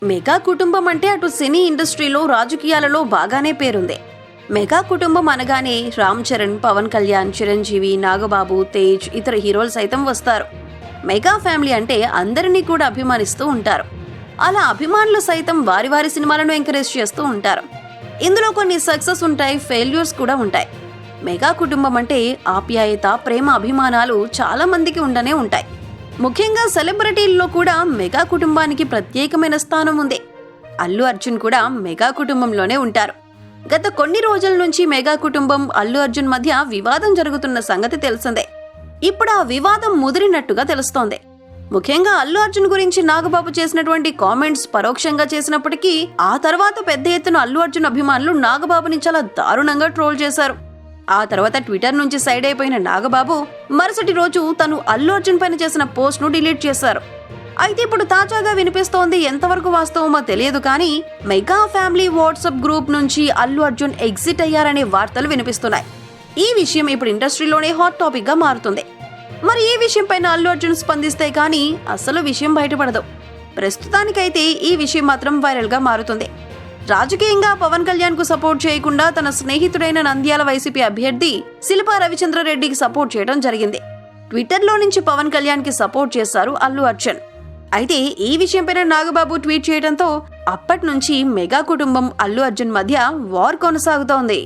Mega కుటుంబం అంటే అటు సినీ ఇండస్ట్రీలో రాజకీయాలలో బాగానే పేరుంది. మెగా కుటుంబం అనగానే రామ్ చరణ్, పవన్ కళ్యాణ్, చిరంజీవి, నాగబాబు, తేజ్, ఇతర హీరోలు సైతం వస్తారు. మెగా ఫ్యామిలీ అంటే అందరినీ కూడా అభిమానిస్తూ ఉంటారు. అలా అభిమానులు సైతం వారి వారి సినిమాలను ఎంకరేజ్ చేస్తూ ఉంటారు. ఇందులో కొన్ని సక్సెస్ ఉంటాయి, ఫెయిల్యూర్స్ కూడా ఉంటాయి. మెగా కుటుంబం అంటే ఆప్యాయత, ప్రేమ, అభిమానాలు చాలా మందికి ఉండనే ఉంటాయి. ముఖ్యంగా సెలబ్రిటీల్లో కూడా మెగా కుటుంబానికి ప్రత్యేకమైన స్థానం ఉంది. అల్లు అర్జున్ కూడా మెగా కుటుంబంలోనే ఉంటారు. గత కొన్ని రోజుల నుంచి మెగా కుటుంబం, అల్లు అర్జున్ మధ్య వివాదం జరుగుతున్న సంగతి తెలిసిందే. ఇప్పుడు ఆ వివాదం ముదిరినట్టుగా తెలుస్తోంది. ముఖ్యంగా అల్లు అర్జున్ గురించి నాగబాబు చేసినటువంటి కామెంట్స్ పరోక్షంగా చేసినప్పటికీ ఆ తర్వాత పెద్ద ఎత్తున అల్లు అర్జున్ అభిమానులు నాగబాబుని చాలా దారుణంగా ట్రోల్ చేశారు. ఆ తర్వాత ట్విట్టర్ నుంచి సైడ్ అయిపోయిన నాగబాబు మరుసటి రోజు తను అల్లు అర్జున్ పైన చేసిన పోస్ట్ ను డిలీట్ చేశారు. అయితే ఇప్పుడు తాజాగా వినిపిస్తోంది, ఎంతవరకు వాస్తవమో తెలియదు కానీ మెగా ఫ్యామిలీ వాట్సాప్ గ్రూప్ నుంచి అల్లు అర్జున్ ఎగ్జిట్ అయ్యారనే వార్తలు వినిపిస్తున్నాయి. ఈ విషయం ఇప్పుడు ఇండస్ట్రీలోనే హాట్ టాపిక్ గా మారుతుంది. మరి ఈ విషయం పైన అల్లు అర్జున్ స్పందిస్తే కానీ అసలు విషయం బయటపడదు. ప్రస్తుతానికైతే ఈ విషయం మాత్రం వైరల్ గా మారుతుంది. రాజకీయంగా పవన్ కళ్యాణ్ కు సపోర్ట్ చేయకుండా తన స్నేహితుడైన నంద్యాల వైసీపీ అభ్యర్థి శిల్పా రవిచంద్రారెడ్డికి సపోర్ట్ చేయడం జరిగింది. ట్విట్టర్లో నుంచి పవన్ కళ్యాణ్ కి సపోర్ట్ చేశారు అల్లు అర్జున్. అయితే ఈ విషయంపైన నాగబాబు ట్వీట్ చేయడంతో అప్పటి నుంచి మెగా కుటుంబం, అల్లు అర్జున్ మధ్య వార్ కొనసాగుతోంది.